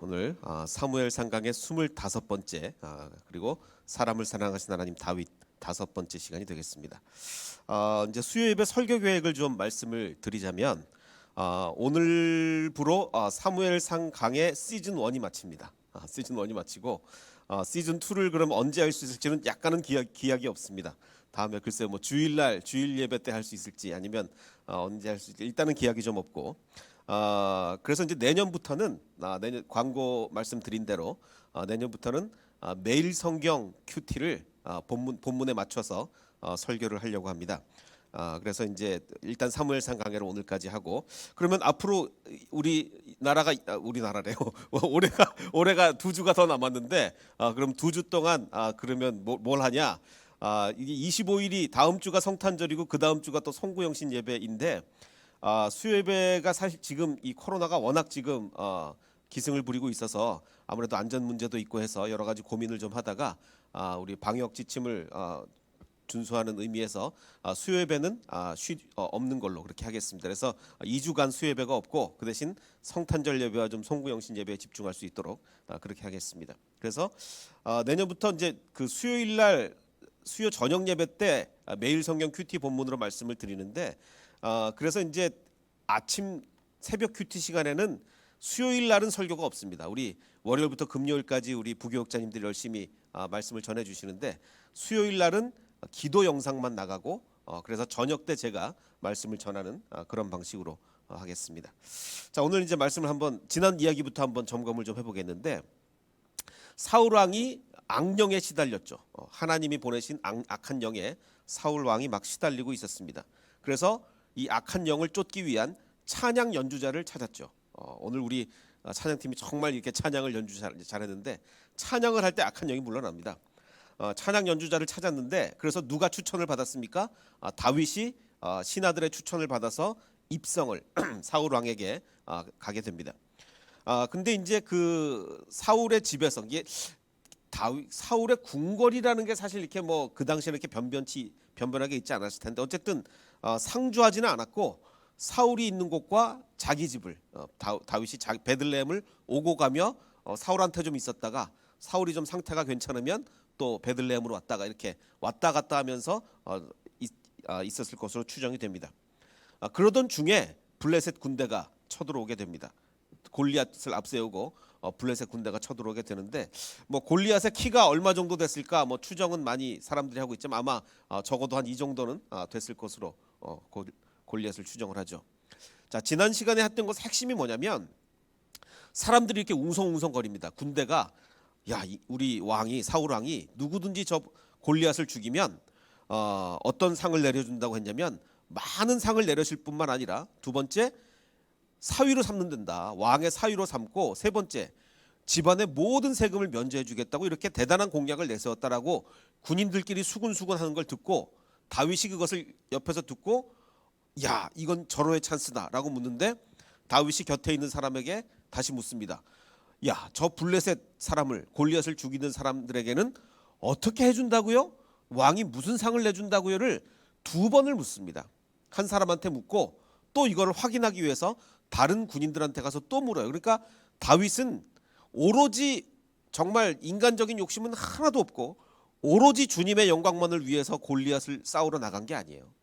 오늘 사무엘 상강의 25번째 그리고 사람을 사랑하신 하나님 다윗 5번째 시간이 되겠습니다. 이제 수요 예배 설교 계획을 좀 말씀을 드리자면 오늘부로 사무엘 상강의 시즌 1이 마칩니다. 시즌 1이 마치고 시즌 2를 그럼 언제 할 수 있을지는 약간은 기약이 없습니다. 다음에 글쎄요 뭐 주일날 주일 예배 때 할 수 있을지 아니면 언제 할 수 있을지 일단은 기약이 좀 없고 그래서 이제 내년부터는 내년 광고 말씀드린 대로 내년부터는 매일 성경 큐티를 본문에 맞춰서 설교를 하려고 합니다. 그래서 이제 일단 사무엘상 강해를 오늘까지 하고 그러면 앞으로 우리나라래요. 올해가 2주가 더 남았는데 그럼 2주 동안 그러면 뭘 하냐? 이게 25일이 다음 주가 성탄절이고 그 다음 주가 또 성구영신 예배인데 수요 예배가 사실 지금 이 코로나가 워낙 지금 기승을 부리고 있어서 아무래도 안전 문제도 있고 해서 여러 가지 고민을 좀 하다가 우리 방역 지침을 준수하는 의미에서 수요 예배는 없는 걸로 그렇게 하겠습니다. 그래서 2주간 수요 예배가 없고 그 대신 성탄절 예배와 좀 송구영신 예배에 집중할 수 있도록 그렇게 하겠습니다. 그래서 내년부터 이제 그 수요일 날 수요 저녁 예배 때 매일 성경 큐티 본문으로 말씀을 드리는데 그래서 이제 아침 새벽 큐티 시간에는 수요일 날은 설교가 없습니다. 우리 월요일부터 금요일까지 우리 부교육자님들이 열심히 말씀을 전해 주시는데 수요일 날은 기도 영상만 나가고 그래서 저녁 때 제가 말씀을 전하는 그런 방식으로 하겠습니다. 자, 오늘 이제 말씀을 한번 지난 이야기부터 한번 점검을 좀 해보겠는데 사울 왕이 악령에 시달렸죠. 하나님이 보내신 악한 영에 사울 왕이 막 시달리고 있었습니다. 그래서 이 악한 영을 쫓기 위한 찬양 연주자를 찾았죠. 오늘 우리 찬양팀이 정말 이렇게 찬양을 연주 잘했는데 찬양을 할 때 악한 영이 물러납니다. 찬양 연주자를 찾았는데 그래서 누가 추천을 받았습니까? 다윗이 신하들의 추천을 받아서 입성을 사울 왕에게 가게 됩니다. 근데 이제 그 사울의 집에서 이게 사울의 궁궐이라는 게 사실 이렇게 뭐 그 당시에는 이렇게 변변하게 있지 않았을 텐데 어쨌든 상주하지는 않았고 사울이 있는 곳과 자기 집을 다윗이 베들레헴을 오고 가며 사울한테 좀 있었다가 사울이 좀 상태가 괜찮으면 또 베들레헴으로 왔다가 이렇게 왔다 갔다 하면서 있었을 것으로 추정이 됩니다. 그러던 중에 블레셋 군대가 쳐들어오게 됩니다. 골리앗을 앞세우고 블레셋 군대가 쳐들어오게 되는데 뭐 골리앗의 키가 얼마 정도 됐을까 뭐 추정은 많이 사람들이 하고 있지만 아마 적어도 한 이 정도는 됐을 것으로 골리앗을 추정을 하죠. 자, 지난 시간에 했던 것 핵심이 뭐냐면 사람들이 이렇게 웅성웅성거립니다. 군대가 우리 왕이 사울 왕이 누구든지 저 골리앗을 죽이면 어떤 상을 내려준다고 했냐면 많은 상을 내려줄 뿐만 아니라 두 번째 사위로 삼는다. 왕의 사위로 삼고 세 번째 집안의 모든 세금을 면제해 주겠다고 이렇게 대단한 공약을 내세웠다라고 군인들끼리 수군수군하는 걸 듣고 다윗이 그것을 옆에서 듣고 이건 절호의 찬스다라고 묻는데 다윗이 곁에 있는 사람에게 다시 묻습니다. 저 블레셋 사람을 골리앗을 죽이는 사람들에게는 어떻게 해준다고요? 왕이 무슨 상을 내준다고요를 2번을 묻습니다. 한 사람한테 묻고 또 이걸 확인하기 위해서 다른 군인들한테 가서 또 물어요. 그러니까 다윗은 오로지 정말 인간적인 욕심은 하나도 없고 오로지 주님의 영광만을 위해서 골리앗을 싸우러 나간 게 아니에요.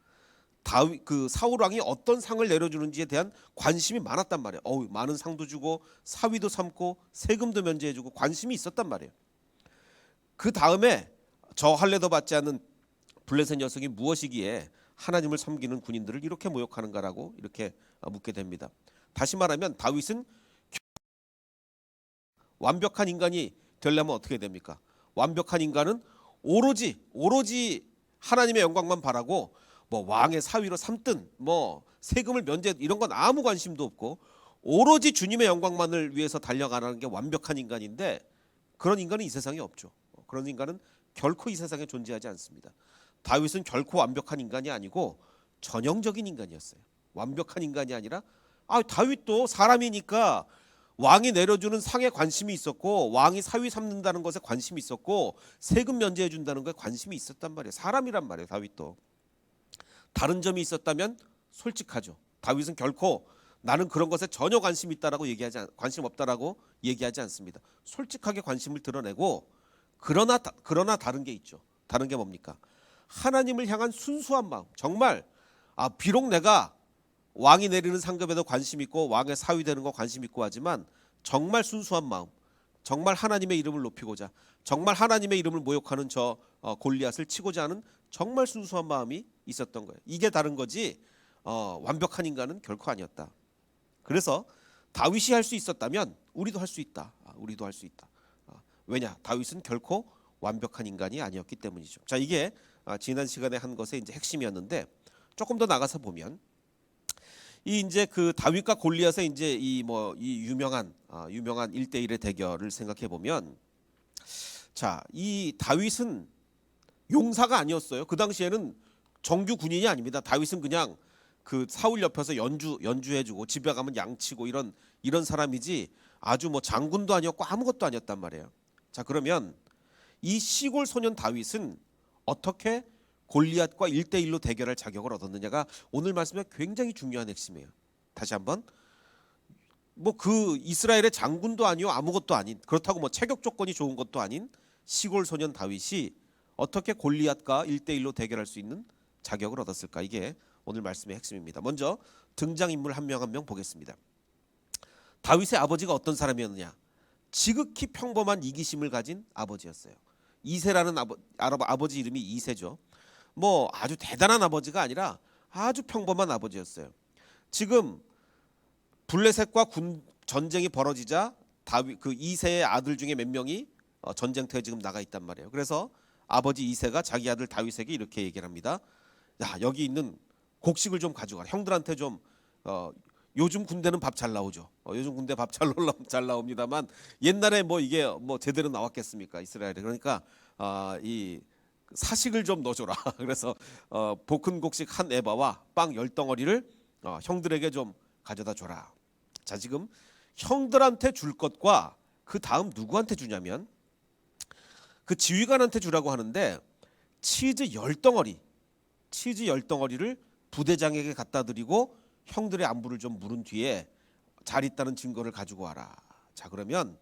사울 왕이 어떤 상을 내려주는지에 대한 관심이 많았단 말이에요. 많은 상도 주고 사위도 삼고 세금도 면제해주고 관심이 있었단 말이에요. 그 다음에 저 할례도 받지 않는 블레셋 녀석이 무엇이기에 하나님을 섬기는 군인들을 이렇게 모욕하는가라고 이렇게 묻게 됩니다. 다시 말하면 다윗은 완벽한 인간이 되려면 어떻게 됩니까? 완벽한 인간은 오로지 하나님의 영광만 바라고 뭐 왕의 사위로 삼든 뭐 세금을 면제 이런 건 아무 관심도 없고 오로지 주님의 영광만을 위해서 달려가는 게 완벽한 인간인데 그런 인간은 이 세상에 없죠. 그런 인간은 결코 이 세상에 존재하지 않습니다. 다윗은 결코 완벽한 인간이 아니고 전형적인 인간이었어요. 완벽한 인간이 아니라 다윗도 사람이니까 왕이 내려주는 상에 관심이 있었고 왕이 사위 삼는다는 것에 관심이 있었고 세금 면제해 준다는 것에 관심이 있었단 말이에요. 사람이란 말이에요. 다윗도. 다른 점이 있었다면 솔직하죠. 다윗은 결코 나는 그런 것에 전혀 관심 없다라고 얘기하지 않습니다. 솔직하게 관심을 드러내고 그러나 다른 게 있죠. 다른 게 뭡니까? 하나님을 향한 순수한 마음. 정말 비록 내가 왕이 내리는 상급에도 관심 있고 왕의 사위 되는 거 관심 있고 하지만 정말 순수한 마음. 정말 하나님의 이름을 높이고자 정말 하나님의 이름을 모욕하는 골리앗을 치고자 하는 정말 순수한 마음이 있었던 거예요. 이게 다른 거지 완벽한 인간은 결코 아니었다. 그래서 다윗이 할 수 있었다면 우리도 할 수 있다. 우리도 할 수 있다. 왜냐? 다윗은 결코 완벽한 인간이 아니었기 때문이죠. 자, 이게 지난 시간에 한 것의 이제 핵심이었는데 조금 더 나가서 보면 이 이제 그 다윗과 골리앗의 이제 이 유명한 1대1의 대결을 생각해 보면 자, 이 다윗은 용사가 아니었어요. 그 당시에는 정규 군인이 아닙니다. 다윗은 그냥 그 사울 옆에서 연주해주고 집에 가면 양치고 이런 사람이지 아주 장군도 아니었고 아무것도 아니었단 말이에요. 자, 그러면 이 시골 소년 다윗은 어떻게 골리앗과 1대1로 대결할 자격을 얻었느냐가 오늘 말씀의 굉장히 중요한 핵심이에요. 다시 한번 그 이스라엘의 장군도 아니요 아무것도 아닌 그렇다고 체격 조건이 좋은 것도 아닌 시골 소년 다윗이 어떻게 골리앗과 1대1로 대결할 수 있는 자격을 얻었을까? 이게 오늘 말씀의 핵심입니다. 먼저 등장인물 한 명 한 명 보겠습니다. 다윗의 아버지가 어떤 사람이었느냐? 지극히 평범한 이기심을 가진 아버지였어요. 이새라는 아버지 이름이 이새죠. 아주 대단한 아버지가 아니라 아주 평범한 아버지였어요. 지금 블레셋과 전쟁이 벌어지자 다윗 그 이새의 아들 중에 몇 명이 전쟁터에 지금 나가 있단 말이에요. 그래서 아버지 이새가 자기 아들 다윗에게 이렇게 얘기를 합니다. 야, 여기 있는 곡식을 좀 가져가라. 형들한테 좀 요즘 군대는 밥 잘 나오죠. 요즘 군대 밥 잘 나옵니다만 옛날에 이게 제대로 나왔겠습니까? 이스라엘에. 그러니까 이 사식을 좀 넣어줘라. 그래서 볶은 곡식 한 에바와 빵 10덩어리를 형들에게 좀 가져다 줘라. 자, 지금 형들한테 줄 것과 그 다음 누구한테 주냐면 그 지휘관한테 주라고 하는데 치즈 10덩어리를 부대장에게 갖다 드리고 형들의 안부를 좀 물은 뒤에 잘 있다는 증거를 가지고 와라. 자, 그러면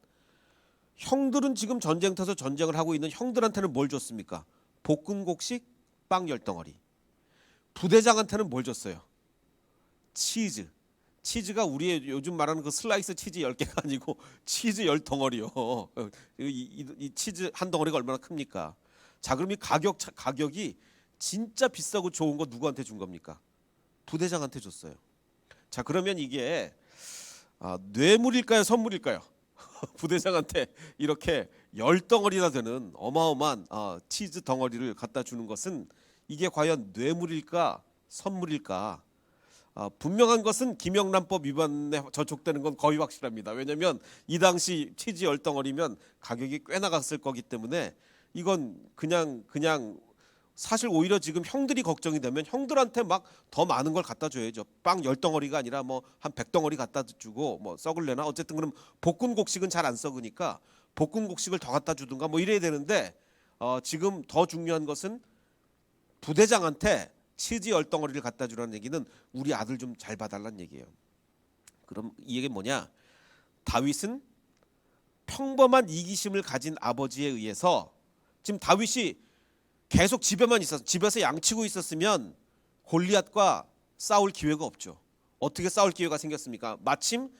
형들은 지금 전쟁터에서 전쟁을 하고 있는 형들한테는 뭘 줬습니까? 볶은 곡식 빵 10덩어리. 부대장한테는 뭘 줬어요? 치즈가 우리의 요즘 말하는 그 슬라이스 치즈 10개가 아니고 치즈 10덩어리요. 이 치즈 한 덩어리가 얼마나 큽니까? 자, 그럼 이 가격이 진짜 비싸고 좋은 거 누구한테 준 겁니까? 부대장한테 줬어요. 자, 그러면 이게 뇌물일까요, 선물일까요? 부대장한테 이렇게 10덩어리나 되는 어마어마한 치즈 덩어리를 갖다 주는 것은 이게 과연 뇌물일까, 선물일까? 분명한 것은 김영란법 위반에 저촉되는 건 거의 확실합니다. 왜냐하면 이 당시 치즈 10덩어리면 가격이 꽤 나갔을 거기 때문에 이건 그냥 사실 오히려 지금 형들이 걱정이 되면 형들한테 막 더 많은 걸 갖다 줘야죠. 빵 10덩어리가 아니라 한 100덩어리 갖다 주고 썩을래나? 어쨌든 그럼 볶은 곡식은 잘 안 썩으니까 볶은 곡식을 더 갖다 주든가 이래야 되는데 지금 더 중요한 것은 부대장한테 치즈 10덩어리를 갖다 주라는 얘기는 우리 아들 좀 잘 봐달라는 얘기예요. 그럼 이 얘기는 뭐냐? 다윗은 평범한 이기심을 가진 아버지에 의해서 지금 다윗이 계속 집에서 양치고 있었으면 골리앗과 싸울 기회가 없죠. 어떻게 싸울 기회가 생겼습니까? 마침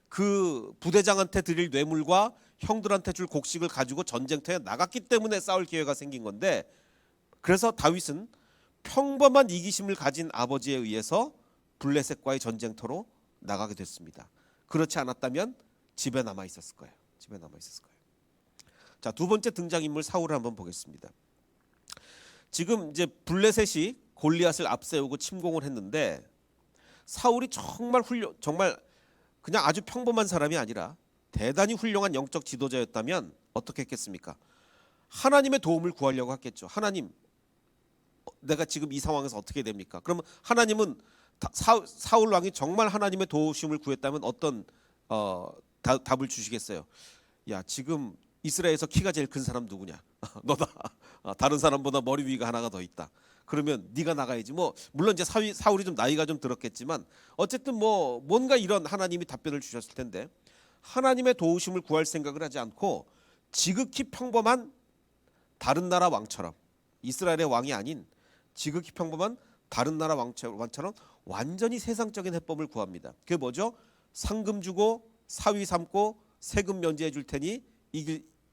그 부대장한테 드릴 뇌물과 형들한테 줄 곡식을 가지고 전쟁터에 나갔기 때문에 싸울 기회가 생긴 건데 그래서 다윗은 평범한 이기심을 가진 아버지에 의해서 블레셋과의 전쟁터로 나가게 됐습니다. 그렇지 않았다면 집에 남아 있었을 거예요. 자, 두 번째 등장인물 사울을 한번 보겠습니다. 지금 이제 블레셋이 골리앗을 앞세우고 침공을 했는데 사울이 정말 그냥 아주 평범한 사람이 아니라 대단히 훌륭한 영적 지도자였다면 어떻게 했겠습니까? 하나님의 도움을 구하려고 했겠죠. 하나님, 내가 지금 이 상황에서 어떻게 됩니까? 그러면 하나님은 사울 왕이 정말 하나님의 도우심을 구했다면 어떤 답을 주시겠어요? 야, 지금 이스라엘에서 키가 제일 큰 사람 누구냐? 너다. 다른 사람보다 머리 위가 하나가 더 있다. 그러면 네가 나가야지. 뭐 물론 이제 사울이 좀 나이가 좀 들었겠지만 어쨌든 뭐 뭔가 이런 하나님이 답변을 주셨을 텐데 하나님의 도우심을 구할 생각을 하지 않고 지극히 평범한 다른 나라 왕처럼 이스라엘의 왕이 아닌 지극히 평범한 다른 나라 왕처럼 완전히 세상적인 해법을 구합니다. 그게 뭐죠? 상금 주고 사위 삼고 세금 면제해 줄 테니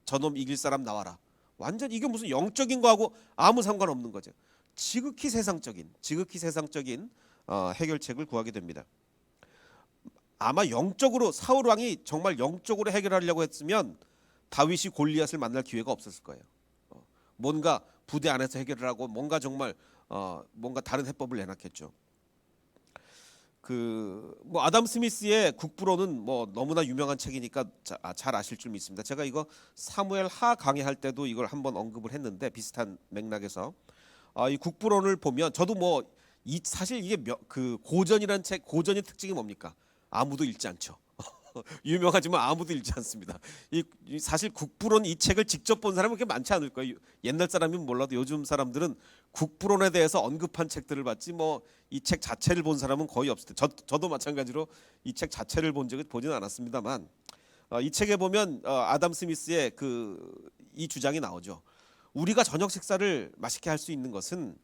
저놈 이길 사람 나와라. 완전 이게 무슨 영적인 거하고 아무 상관없는 거죠. 지극히 세상적인 해결책을 구하게 됩니다. 아마 영적으로 사울 왕이 정말 영적으로 해결하려고 했으면 다윗이 골리앗을 만날 기회가 없었을 거예요. 뭔가 부대 안에서 해결을 하고 뭔가 정말 뭔가 다른 해법을 내놨겠죠. 뭐 아담 스미스의 국부론은 뭐 너무나 유명한 책이니까 잘 아실 줄 믿습니다. 제가 이거 사무엘 하 강의할 때도 이걸 한번 언급을 했는데 비슷한 맥락에서 이 국부론을 보면 저도 뭐 사실 이게 그 고전이라는 책 고전의 특징이 뭡니까? 아무도 읽지 않죠. 유명하지만 아무도 읽지 않습니다. 사실 국부론 이 책을 직접 본 사람은 그렇게 많지 않을 거예요. 옛날 사람이면 몰라도 요즘 사람들은 국부론에 대해서 언급한 책들을 봤지 뭐 이 책 자체를 본 사람은 거의 없을 때 저도 마찬가지로 이 책 자체를 보지는 않았습니다만 이 책에 보면 아담 스미스의 이 주장이 나오죠. 우리가 저녁 식사를 맛있게 할 수 있는 것은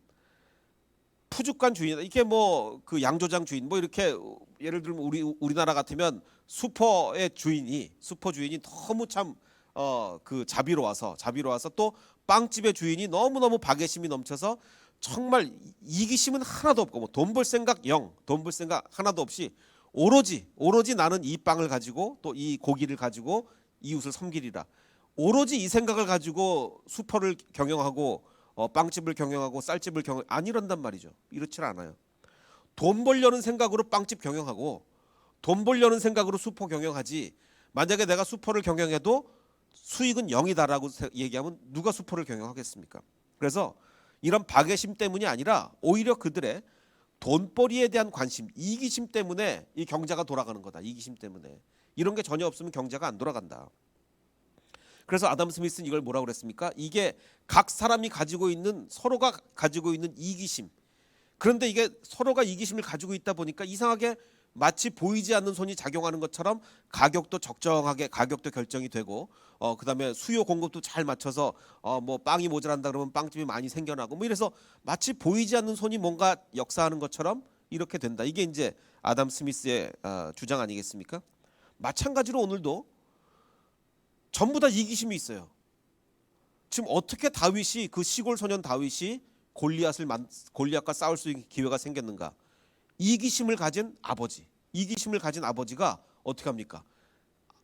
푸주간 주인, 이게 뭐 그 양조장 주인, 뭐 이렇게 예를 들면 우리나라 같으면 슈퍼 주인이 너무 참 자비로워서 또 빵집의 주인이 너무너무 박애심이 넘쳐서 정말 이기심은 하나도 없고 뭐 돈 벌 생각 하나도 없이 오로지 나는 이 빵을 가지고 또 이 고기를 가지고 이웃을 섬기리라. 오로지 이 생각을 가지고 슈퍼를 경영하고 빵집을 경영하고 쌀집을 안 이런단 말이죠. 이렇지 않아요. 돈 벌려는 생각으로 빵집 경영하고 돈 벌려는 생각으로 슈퍼 경영하지. 만약에 내가 슈퍼를 경영해도 수익은 0이다라고 얘기하면 누가 슈퍼를 경영하겠습니까? 그래서 이런 박애심 때문이 아니라 오히려 그들의 돈벌이에 대한 관심, 이기심 때문에 이 경제가 돌아가는 거다. 이기심 때문에. 이런 게 전혀 없으면 경제가 안 돌아간다. 그래서 아담 스미스는 이걸 뭐라고 그랬습니까? 이게 각 사람이 서로가 가지고 있는 이기심. 그런데 이게 서로가 이기심을 가지고 있다 보니까 이상하게 마치 보이지 않는 손이 작용하는 것처럼 가격도 적정하게 가격도 결정이 되고 그다음에 수요 공급도 잘 맞춰서 뭐 빵이 모자란다 그러면 빵집이 많이 생겨나고 뭐 이래서 마치 보이지 않는 손이 뭔가 역사하는 것처럼 이렇게 된다. 이게 이제 아담 스미스의 주장 아니겠습니까? 마찬가지로 오늘도 전부 다 이기심이 있어요. 지금 어떻게 그 시골 소년 다윗이 골리앗과 싸울 수 있는 기회가 생겼는가? 이기심을 가진 아버지가 어떻게 합니까?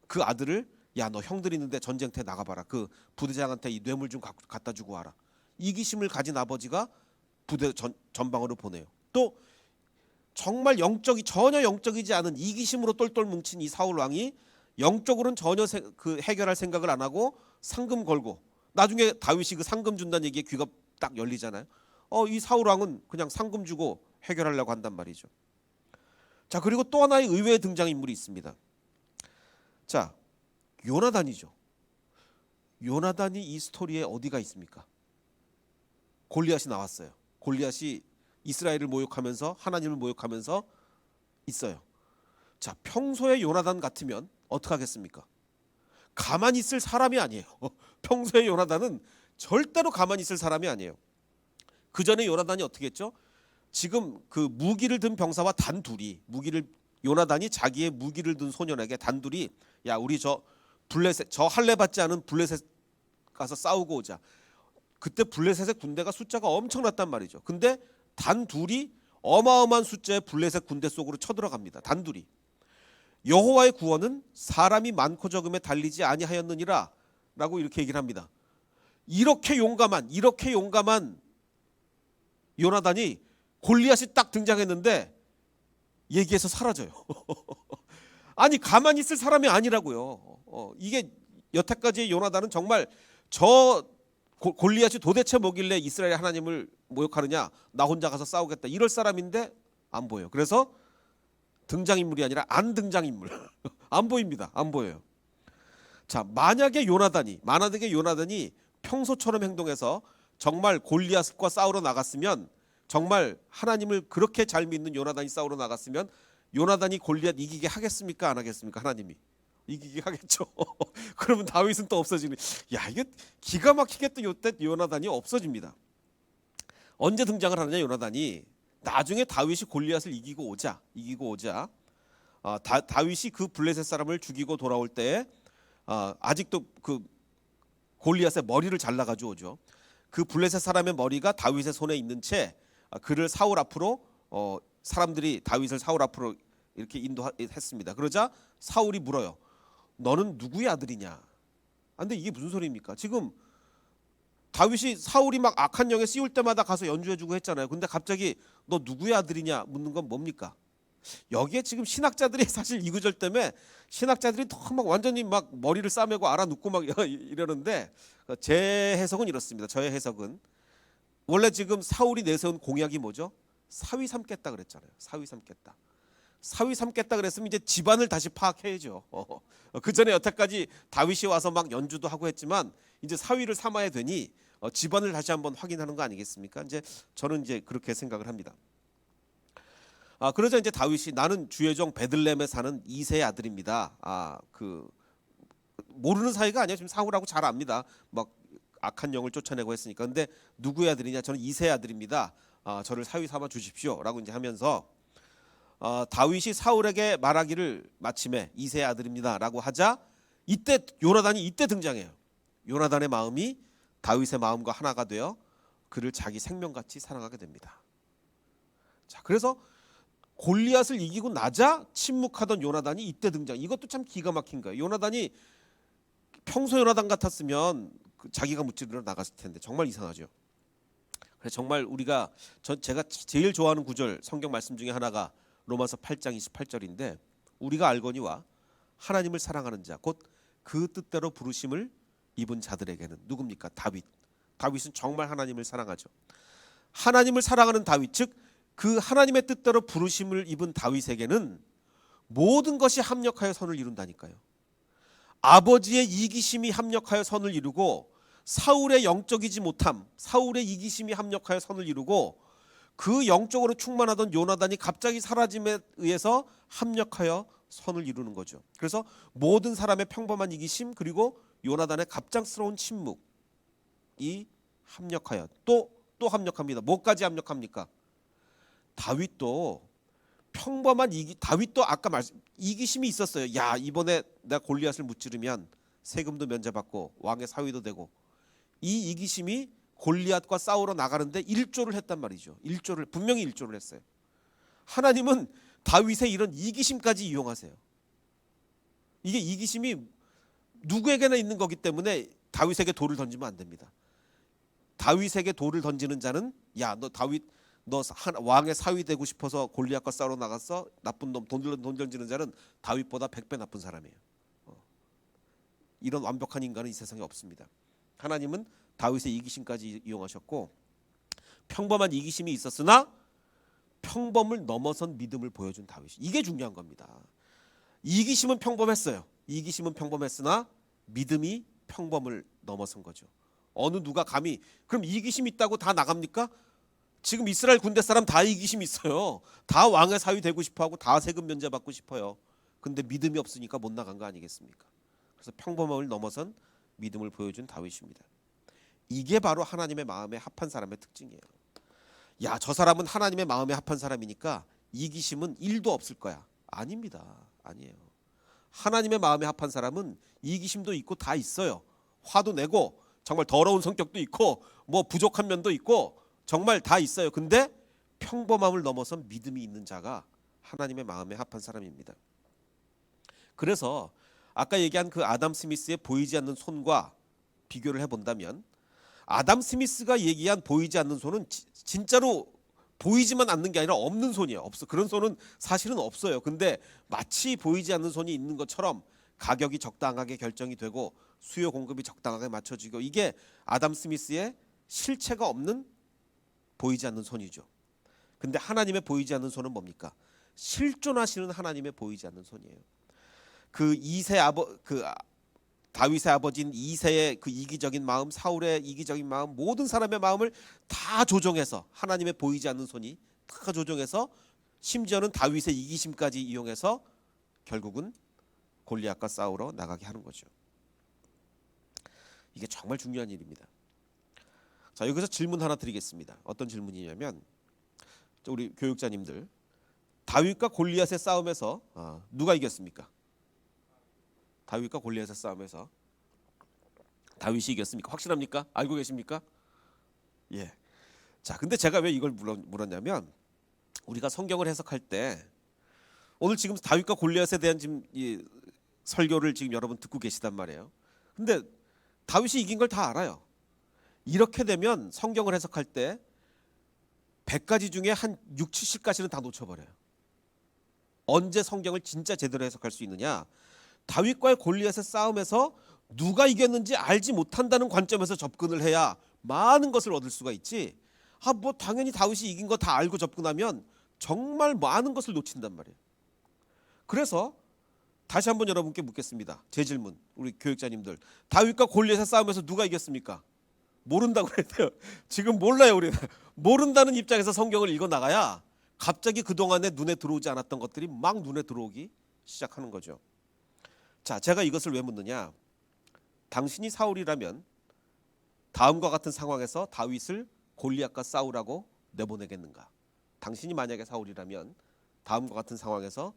그 아들을 야, 너 형들 있는데 전쟁터에 나가봐라. 그 부대장한테 이 뇌물 좀 갖다 주고 와라. 이기심을 가진 아버지가 부대 전방으로 보내요. 또 정말 전혀 영적이지 않은 이기심으로 똘똘 뭉친 이 사울 왕이 영적으로는 전혀 해결할 생각을 안 하고 상금 걸고 나중에 다윗이 그 상금 준다는 얘기에 귀가 딱 열리잖아요. 이 사울 왕은 그냥 상금 주고 해결하려고 한단 말이죠. 자, 그리고 또 하나의 의외의 등장인물이 있습니다. 자, 요나단이죠. 요나단이 이 스토리에 어디가 있습니까? 골리앗이 나왔어요. 골리앗이 이스라엘을 모욕하면서 하나님을 모욕하면서 있어요. 자, 평소에 요나단 같으면 어떻게 하겠습니까? 가만히 있을 사람이 아니에요. 평소에 요나단은 절대로 가만히 있을 사람이 아니에요. 그 전에 요나단이 어떻게 했죠? 지금 그 무기를 든 병사와 요나단이 자기의 무기를 든 소년에게 단둘이 야, 우리 저 할례 받지 않은 블레셋 가서 싸우고 오자. 그때 블레셋의 군대가 숫자가 엄청났단 말이죠. 근데 단둘이 어마어마한 숫자의 블레셋 군대 속으로 쳐들어갑니다. 단둘이. 여호와의 구원은 사람이 많고 적음에 달리지 아니하였느니라 라고 이렇게 얘기를 합니다. 이렇게 용감한 요나단이 골리앗이 딱 등장했는데 얘기해서 사라져요. 아니, 가만히 있을 사람이 아니라고요. 이게 여태까지 요나단은 정말 골리앗이 도대체 뭐길래 이스라엘 하나님을 모욕하느냐, 나 혼자 가서 싸우겠다 이럴 사람인데 안 보여요. 그래서 등장인물이 아니라 안 등장인물. 안 보입니다. 안 보여요. 자, 만약에 요나단이 평소처럼 행동해서 정말 골리앗과 싸우러 나갔으면 정말 하나님을 그렇게 잘 믿는 요나단이 싸우러 나갔으면 요나단이 골리앗 이기게 하겠습니까? 안 하겠습니까? 하나님이 이기게 하겠죠. 그러면 다윗은 또 없어지는. 야, 이게 기가 막히게 또 요때 요나단이 없어집니다. 언제 등장을 하느냐 요나단이 나중에 다윗이 골리앗을 이기고 오자 다윗이 그 블레셋 사람을 죽이고 돌아올 때에 아직도 그 골리앗의 머리를 잘라가지고 오죠. 그 블레셋 사람의 머리가 다윗의 손에 있는 채 그를 사울 앞으로 사람들이 다윗을 사울 앞으로 이렇게 인도했습니다. 그러자 사울이 물어요. 너는 누구의 아들이냐? 근데 이게 무슨 소리입니까? 지금 다윗이 사울이 막 악한 영에 씌울 때마다 가서 연주해주고 했잖아요. 근데 갑자기 너 누구의 아들이냐 묻는 건 뭡니까? 여기에 지금 신학자들이 사실 이 구절 때문에 신학자들이 너무 막 완전히 막 머리를 싸매고 알아눕고 막 이러는데 제 해석은 이렇습니다. 저의 해석은 원래 지금 사울이 내세운 공약이 뭐죠? 사위 삼겠다 그랬잖아요. 사위 삼겠다 그랬으면 이제 집안을 다시 파악해야죠. 그 전에 여태까지 다윗이 와서 막 연주도 하고 했지만 이제 사위를 삼아야 되니 집안을 다시 한번 확인하는 거 아니겠습니까? 이제 저는 이제 그렇게 생각을 합니다. 그러자 이제 다윗이 나는 주의 종 베들레헴에 사는 이새의 아들입니다. 그 모르는 사이가 아니에요. 지금 사울하고 잘 압니다. 막 악한 영을 쫓아내고 했으니까. 근데 누구의 아들이냐? 저는 이새의 아들입니다. 저를 사위 삼아 주십시오라고 이제 하면서 다윗이 사울에게 말하기를 마침에 이새의 아들입니다라고 하자 이때 요나단이 이때 등장해요. 요나단의 마음이 다윗의 마음과 하나가 되어 그를 자기 생명같이 사랑하게 됩니다. 자, 그래서 골리앗을 이기고 나자 침묵하던 요나단이 이때 등장. 이것도 참 기가 막힌 거예요. 요나단이 평소 요나단 같았으면 자기가 무찌르러 나갔을 텐데 정말 이상하죠. 그래서 정말 제가 제일 좋아하는 구절 성경 말씀 중에 하나가 로마서 8장 28절인데 우리가 알거니와 하나님을 사랑하는 자 곧 그 뜻대로 부르심을 입은 자들에게는 누굽니까? 다윗은 정말 하나님을 사랑하죠. 하나님을 사랑하는 다윗 즉 그 하나님의 뜻대로 부르심을 입은 다윗에게는 모든 것이 합력하여 선을 이룬다니까요. 아버지의 이기심이 합력하여 선을 이루고 사울의 영적이지 못함, 사울의 이기심이 합력하여 선을 이루고 그 영적으로 충만하던 요나단이 갑자기 사라짐에 의해서 합력하여 선을 이루는 거죠. 그래서 모든 사람의 평범한 이기심 그리고 요나단의 갑작스러운 침묵이 합력하여 또 합력합니다. 뭐까지 합력합니까? 다윗도 아까 이기심이 있었어요. 야, 이번에 내가 골리앗을 무찌르면 세금도 면제받고 왕의 사위도 되고 이 이기심이 골리앗과 싸우러 나가는데 일조를 했단 말이죠. 분명히 일조를 했어요. 하나님은 다윗의 이런 이기심까지 이용하세요. 이게 이기심이 누구에게나 있는 거기 때문에 다윗에게 돌을 던지면 안 됩니다. 다윗에게 돌을 던지는 자는 야, 너 왕의 사위 되고 싶어서 골리앗과 싸우러 나갔어? 나쁜 놈, 돈 던지는 자는 다윗보다 100배 나쁜 사람이에요. 이런 완벽한 인간은 이 세상에 없습니다. 하나님은 다윗의 이기심까지 이용하셨고 평범한 이기심이 있었으나 평범을 넘어선 믿음을 보여준 다윗이 이게 중요한 겁니다. 이기심은 평범했으나 믿음이 평범을 넘어선 거죠. 어느 누가 감히 그럼 이기심 있다고 다 나갑니까? 지금 이스라엘 군대 사람 다 이기심 있어요. 다 왕의 사위 되고 싶어하고 다 세금 면제받고 싶어요. 근데 믿음이 없으니까 못 나간 거 아니겠습니까? 그래서 평범함을 넘어선 믿음을 보여준 다윗입니다. 이게 바로 하나님의 마음에 합한 사람의 특징이에요. 야, 저 사람은 하나님의 마음에 합한 사람이니까 이기심은 1도 없을 거야. 아닙니다. 아니에요. 하나님의 마음에 합한 사람은 이기심도 있고 다 있어요. 화도 내고 정말 더러운 성격도 있고 뭐 부족한 면도 있고 정말 다 있어요. 근데 평범함을 넘어선 믿음이 있는 자가 하나님의 마음에 합한 사람입니다. 그래서 아까 얘기한 그 아담 스미스의 보이지 않는 손과 비교를 해본다면 아담 스미스가 얘기한 보이지 않는 손은 진짜로 보이지만 않는 게 아니라 없는 손이에요. 그런 손은 사실은 없어요. 근데 마치 보이지 않는 손이 있는 것처럼 가격이 적당하게 결정이 되고 수요 공급이 적당하게 맞춰지고 이게 아담 스미스의 실체가 없는 보이지 않는 손이죠. 근데 하나님의 보이지 않는 손은 뭡니까? 실존하시는 하나님의 보이지 않는 손이에요. 그 다윗의 아버지인 이새의 그 이기적인 마음, 사울의 이기적인 마음, 모든 사람의 마음을 다 조종해서 하나님의 보이지 않는 손이 다 조종해서 심지어는 다윗의 이기심까지 이용해서 결국은 골리앗과 싸우러 나가게 하는 거죠. 이게 정말 중요한 일입니다. 자, 여기서 질문 하나 드리겠습니다. 어떤 질문이냐면 우리 교육자님들, 다윗과 골리앗의 싸움에서 누가 이겼습니까? 다윗과 골리앗의 싸움에서 다윗이 이겼습니까? 확실합니까? 알고 계십니까? 예. 자, 근데 제가 왜 이걸 물었냐면 우리가 성경을 해석할 때 오늘 지금 다윗과 골리앗에 대한 지금 이 설교를 지금 여러분 듣고 계시단 말이에요. 근데 다윗이 이긴 걸 다 알아요. 이렇게 되면 성경을 해석할 때 100가지 중에 한 6, 70가지는 다 놓쳐버려요. 언제 성경을 진짜 제대로 해석할 수 있느냐? 다윗과의 골리앗의 싸움에서 누가 이겼는지 알지 못한다는 관점에서 접근을 해야 많은 것을 얻을 수가 있지. 뭐 당연히 다윗이 이긴 거 다 알고 접근하면 정말 많은 것을 놓친단 말이에요. 그래서 다시 한번 여러분께 묻겠습니다. 제 질문, 우리 교육자님들, 다윗과 골리앗의 싸움에서 누가 이겼습니까? 모른다고 그랬대요. 지금 몰라요. 우리는 모른다는 입장에서 성경을 읽어 나가야 갑자기 그동안에 눈에 들어오지 않았던 것들이 막 눈에 들어오기 시작하는 거죠. 자, 제가 이것을 왜 묻느냐? 당신이 사울이라면 다음과 같은 상황에서 다윗을 골리앗과 싸우라고 내보내겠는가? 당신이 만약에 사울이라면 다음과 같은 상황에서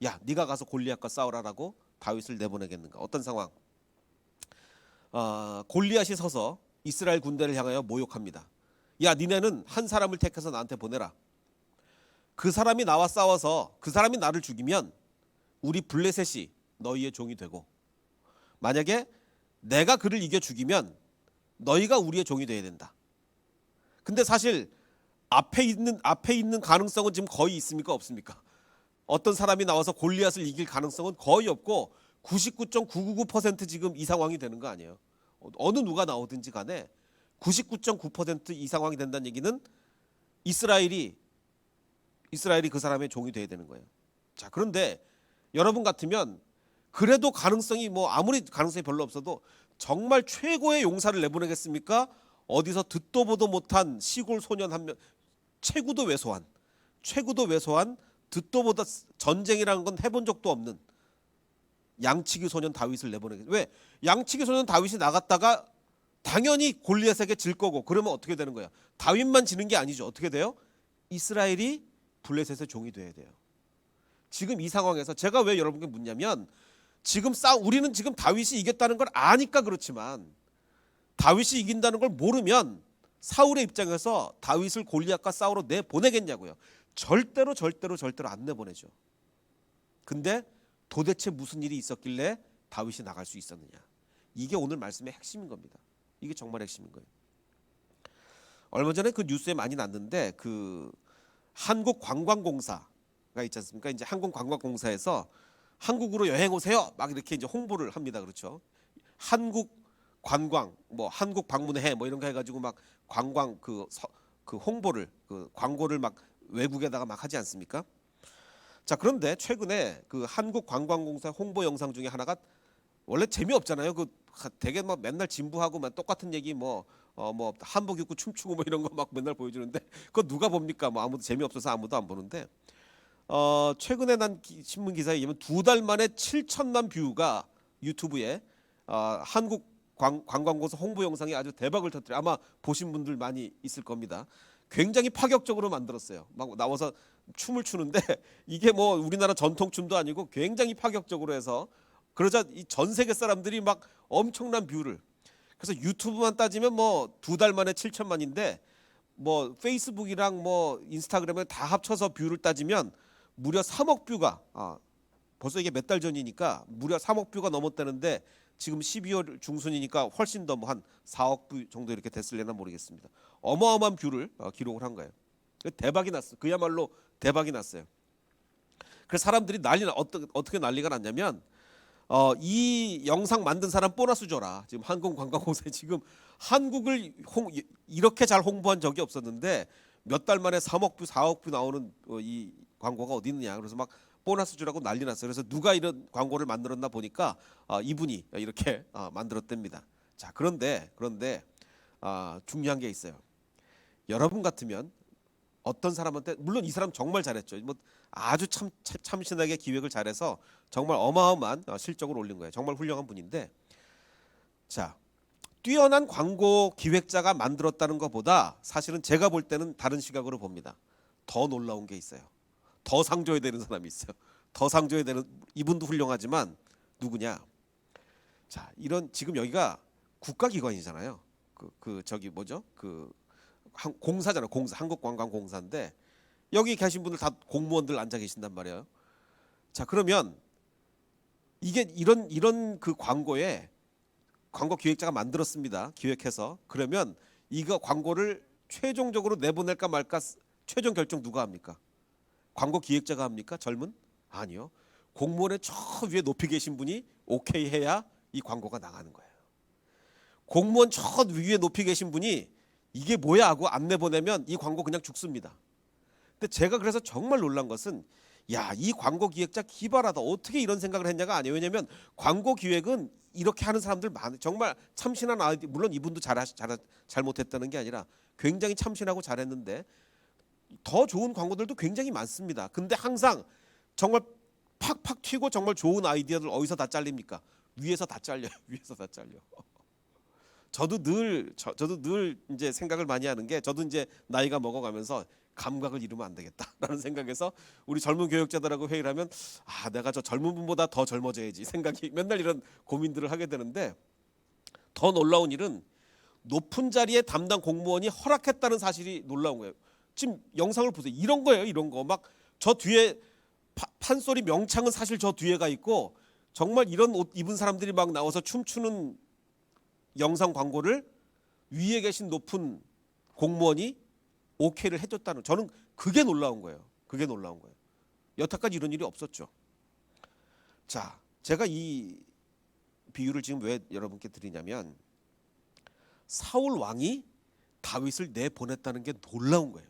야, 네가 가서 골리앗과 싸우라라고 다윗을 내보내겠는가? 어떤 상황? 골리앗이 서서 이스라엘 군대를 향하여 모욕합니다. 야, 니네는 한 사람을 택해서 나한테 보내라. 그 사람이 나와 싸워서 그 사람이 나를 죽이면 우리 블레셋이 너희의 종이 되고, 만약에 내가 그를 이겨 죽이면 너희가 우리의 종이 돼야 된다. 근데 사실 앞에 있는 가능성은 지금 거의 있습니까? 없습니까? 어떤 사람이 나와서 골리앗을 이길 가능성은 거의 없고 99.999% 지금 이 상황이 되는 거 아니에요. 어느 누가 나오든지 간에 99.9% 이 상황이 된다는 얘기는 이스라엘이 그 사람의 종이 돼야 되는 거예요. 자, 그런데 여러분 같으면 그래도 가능성이 아무리 가능성이 별로 없어도 정말 최고의 용사를 내보내겠습니까? 어디서 듣도 보도 못한 시골 소년 한 명, 최고도 왜소한 듣도 보도 전쟁이라는 건 해본 적도 없는 양치기 소년 다윗을 내보내겠어요. 왜? 양치기 소년 다윗이 나갔다가 당연히 골리앗에게 질 거고, 그러면 어떻게 되는 거야? 다윗만 지는 게 아니죠. 어떻게 돼요? 이스라엘이 블레셋의 종이 돼야 돼요. 지금 이 상황에서 제가 왜 여러분께 묻냐면, 우리는 지금 다윗이 이겼다는 걸 아니까 그렇지만, 다윗이 이긴다는 걸 모르면 사울의 입장에서 다윗을 골리앗과 싸우러 내보내겠냐고요. 절대로 안 내보내죠. 근데 도대체 무슨 일이 있었길래 다윗이 나갈 수 있었느냐? 이게 오늘 말씀의 핵심인 겁니다. 이게 정말 핵심인 거예요. 얼마 전에 그 뉴스에 많이 났는데, 그 한국관광공사가 있지 않습니까? 이제 한국관광공사에서 한국으로 여행 오세요, 막 이렇게 이제 홍보를 합니다. 그렇죠? 한국 관광, 한국 방문해, 이런 거 해가지고 막 관광 그 홍보를, 그 광고를 막 외국에다가 막 하지 않습니까? 자, 그런데 최근에 그 한국관광공사 홍보 영상 중에 하나가 원래 재미없잖아요. 그 되게 맨날 진부하고 똑같은 얘기 한복 입고 춤추고 이런 거 막 맨날 보여주는데 그거 누가 봅니까? 아무도 재미없어서 아무도 안 보는데, 최근에 난 신문 기사에 의하면 2달 만에 7천만 뷰가 유튜브에 한국 관광공사 홍보 영상이 아주 대박을 터뜨려. 아마 보신 분들 많이 있을 겁니다. 굉장히 파격적으로 만들었어요. 막 나와서 춤을 추는데 이게 우리나라 전통춤도 아니고 굉장히 파격적으로 해서, 그러자 이 전 세계 사람들이 막 엄청난 뷰를. 그래서 유튜브만 따지면 2달 만에 7천만인데 페이스북이랑 인스타그램에 다 합쳐서 뷰를 따지면 무려 3억 뷰가, 벌써 이게 몇 달 전이니까 무려 3억 뷰가 넘었다는데, 지금 12월 중순이니까 훨씬 더 한 4억 뷰 정도 이렇게 됐을려나 모르겠습니다. 어마어마한 뷰를 기록을 한 거예요. 대박이 났어요. 그야말로 대박이 났어요. 그래서 사람들이 어떻게 난리가 났냐면, 이 영상 만든 사람 보너스 줘라. 지금 한국관광공사에 지금 한국을 이렇게 잘 홍보한 적이 없었는데 몇 달 만에 3억 뷰, 4억 뷰 나오는 이 광고가 어디 있느냐. 그래서 막 보너스 주라고 난리 났어요. 그래서 누가 이런 광고를 만들었나 보니까 이분이 이렇게 만들었답니다. 자, 그런데 중요한 게 있어요. 여러분 같으면 어떤 사람한테, 물론 이 사람 정말 잘했죠. 뭐 아주 참신하게 기획을 잘해서 정말 어마어마한 실적을 올린 거예요. 정말 훌륭한 분인데, 자, 뛰어난 광고 기획자가 만들었다는 것보다 사실은 제가 볼 때는 다른 시각으로 봅니다. 더 놀라운 게 있어요. 더 상줘야 되는 사람이 있어요. 더 상줘야 되는, 이분도 훌륭하지만 누구냐? 자, 이런, 지금 여기가 국가기관이잖아요. 저기 뭐죠? 공사잖아요. 공사, 한국관광공사인데 여기 계신 분들 다 공무원들 앉아 계신단 말이에요. 자, 그러면 이게 이런 그 광고에 광고 기획자가 만들었습니다. 기획해서. 그러면 이거 광고를 최종적으로 내보낼까 말까 최종 결정 누가 합니까? 광고 기획자가 합니까? 젊은? 아니요. 공무원의 저 위에 높이 계신 분이 오케이 해야 이 광고가 나가는 거예요. 공무원 저 위에 높이 계신 분이 이게 뭐야 하고 안 내보내면 이 광고 그냥 죽습니다. 근데 제가 그래서 정말 놀란 것은, 야, 이 광고 기획자 기발하다. 어떻게 이런 생각을 했냐가 아니에요. 왜냐하면 광고 기획은 이렇게 하는 사람들 많아요. 정말 참신한 아이디, 물론 이분도 잘못했다는 게 아니라 굉장히 참신하고 잘했는데 더 좋은 광고들도 굉장히 많습니다. 근데 항상 정말 팍팍 튀고 정말 좋은 아이디어들 어디서 다 잘립니까? 위에서 다 잘려요. 위에서 다 잘려. 저도 늘 이제 생각을 많이 하는 게, 저도 이제 나이가 먹어가면서 감각을 잃으면 안 되겠다라는 생각에서 우리 젊은 교육자들하고 회의를 하면, 내가 저 젊은 분보다 더 젊어져야지 생각이, 맨날 이런 고민들을 하게 되는데, 더 놀라운 일은 높은 자리에 담당 공무원이 허락했다는 사실이 놀라운 거예요. 지금 영상을 보세요. 이런 거예요. 이런 거 막 저 뒤에 판소리 명창은 사실 저 뒤에가 있고, 정말 이런 옷 입은 사람들이 막 나와서 춤추는 영상 광고를 위에 계신 높은 공무원이 오케이를 해줬다는, 저는 그게 놀라운 거예요. 그게 놀라운 거예요. 여태까지 이런 일이 없었죠. 자, 제가 이 비유를 지금 왜 여러분께 드리냐면, 사울 왕이 다윗을 내보냈다는 게 놀라운 거예요.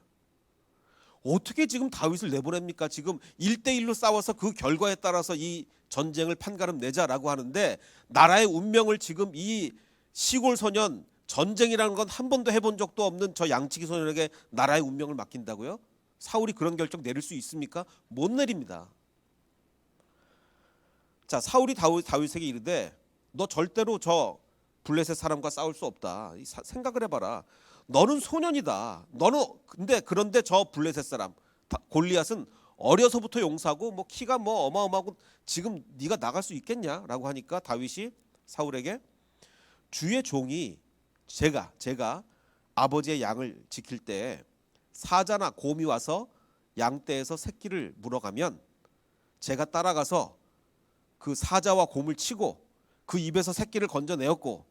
어떻게 지금 다윗을 내보냅니까? 지금 1대1로 싸워서 그 결과에 따라서 이 전쟁을 판가름 내자라고 하는데, 나라의 운명을 지금 이 시골 소년, 전쟁이라는 건 한 번도 해본 적도 없는 저 양치기 소년에게 나라의 운명을 맡긴다고요? 사울이 그런 결정 내릴 수 있습니까? 못 내립니다. 자, 사울이 다윗에게 이르되, 너 절대로 저 블레셋 사람과 싸울 수 없다. 생각을 해봐라. 너는 소년이다. 그런데 저 블레셋 사람 골리앗은 어려서부터 용사고 뭐 키가 뭐 어마어마하고, 지금 네가 나갈 수 있겠냐라고 하니까 다윗이 사울에게, 주의 종이 제가 아버지의 양을 지킬 때 사자나 곰이 와서 양떼에서 새끼를 물어가면 제가 따라가서 그 사자와 곰을 치고 그 입에서 새끼를 건져내었고,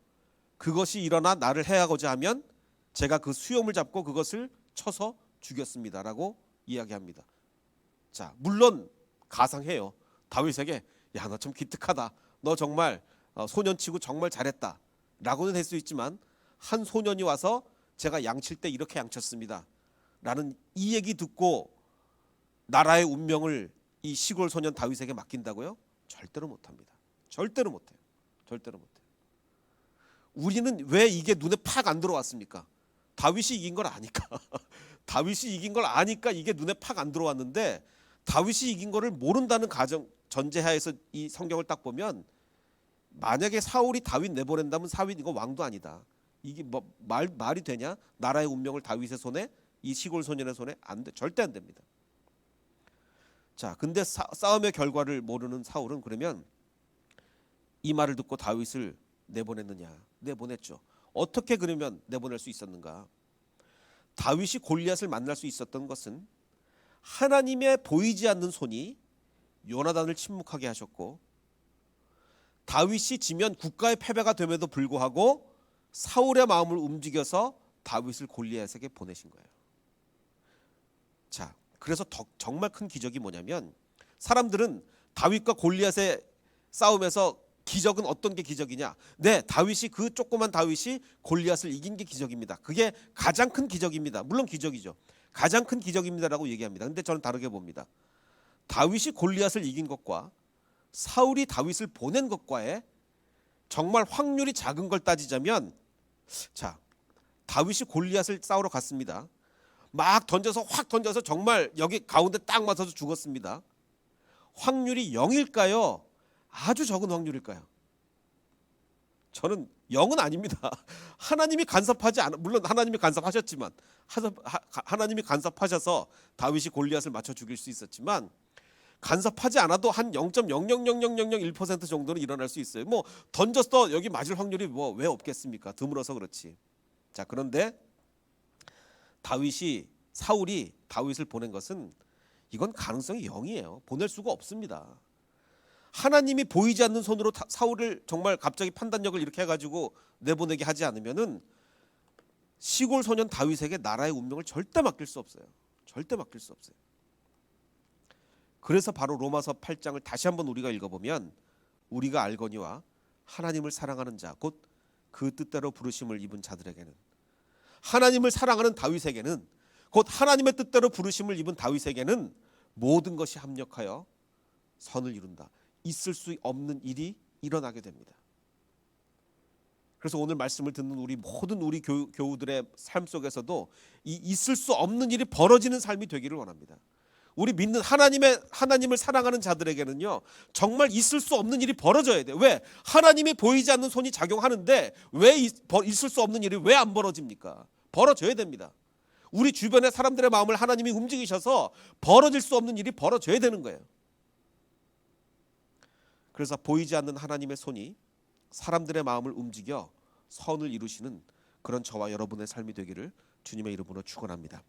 그것이 일어나 나를 해하고자 하면 제가 그 수염을 잡고 그것을 쳐서 죽였습니다라고 이야기합니다. 자, 물론 가상해요. 다윗에게, 야, 너 참 기특하다. 너 정말 소년치고 정말 잘했다 라고는 할 수 있지만, 한 소년이 와서 제가 양칠 때 이렇게 양쳤습니다 라는 이 얘기 듣고 나라의 운명을 이 시골 소년 다윗에게 맡긴다고요? 절대로 못합니다. 절대로 못해요. 절대로 못해요. 우리는 왜 이게 눈에 팍 안 들어왔습니까? 다윗이 이긴 걸 아니까. 다윗이 이긴 걸 아니까 이게 눈에 팍 안 들어왔는데, 다윗이 이긴 거를 모른다는 가정 전제하에서 이 성경을 딱 보면, 만약에 사울이 다윗 내보낸다면 사윗 이거 왕도 아니다. 이게 뭐 말이 되냐? 나라의 운명을 다윗의 손에, 이 시골 소년의 손에 안 돼. 절대 안 됩니다. 자, 근데 싸움의 결과를 모르는 사울은 그러면 이 말을 듣고 다윗을 내보냈느냐? 내보냈죠. 어떻게 그러면 내보낼 수 있었는가? 다윗이 골리앗을 만날 수 있었던 것은 하나님의 보이지 않는 손이 요나단을 침묵하게 하셨고, 다윗이 지면 국가의 패배가 됨에도 불구하고 사울의 마음을 움직여서 다윗을 골리앗에게 보내신 거예요. 자, 그래서 정말 큰 기적이 뭐냐면, 사람들은 다윗과 골리앗의 싸움에서 기적은 어떤 게 기적이냐? 네, 다윗이, 그 조그만 다윗이 골리앗을 이긴 게 기적입니다. 그게 가장 큰 기적입니다. 물론 기적이죠. 가장 큰 기적입니다라고 얘기합니다. 근데 저는 다르게 봅니다. 다윗이 골리앗을 이긴 것과 사울이 다윗을 보낸 것과의 정말 확률이 작은 걸 따지자면, 자, 다윗이 골리앗을 싸우러 갔습니다. 막 던져서 확 던져서 정말 여기 가운데 딱 맞아서 죽었습니다. 확률이 0일까요? 아주 적은 확률일까요? 저는 0은 아닙니다. 하나님이 간섭하지 않아, 물론 하나님이 간섭하셨지만, 하나님이 간섭하셔서 다윗이 골리앗을 맞춰 죽일 수 있었지만, 간섭하지 않아도 한 0.0000001% 정도는 일어날 수 있어요. 뭐 던졌어 여기 맞을 확률이 뭐 왜 없겠습니까? 드물어서 그렇지. 자, 그런데 사울이 다윗을 보낸 것은 이건 가능성이 0이에요. 보낼 수가 없습니다. 하나님이 보이지 않는 손으로 사울을 정말 갑자기 판단력을 이렇게 해가지고 내보내게 하지 않으면은 시골 소년 다윗에게 나라의 운명을 절대 맡길 수 없어요. 절대 맡길 수 없어요. 그래서 바로 로마서 8장을 다시 한번 우리가 읽어보면, 우리가 알거니와 하나님을 사랑하는 자 곧 그 뜻대로 부르심을 입은 자들에게는, 하나님을 사랑하는 다윗에게는, 곧 하나님의 뜻대로 부르심을 입은 다윗에게는 모든 것이 합력하여 선을 이룬다. 있을 수 없는 일이 일어나게 됩니다. 그래서 오늘 말씀을 듣는 모든 우리 교우들의 삶 속에서도 이 있을 수 없는 일이 벌어지는 삶이 되기를 원합니다. 우리 믿는 하나님을 사랑하는 자들에게는요, 정말 있을 수 없는 일이 벌어져야 돼요. 왜? 하나님이 보이지 않는 손이 작용하는데 왜 있을 수 없는 일이 왜 안 벌어집니까? 벌어져야 됩니다. 우리 주변의 사람들의 마음을 하나님이 움직이셔서 벌어질 수 없는 일이 벌어져야 되는 거예요. 그래서 보이지 않는 하나님의 손이 사람들의 마음을 움직여 선을 이루시는 그런 저와 여러분의 삶이 되기를 주님의 이름으로 축원합니다.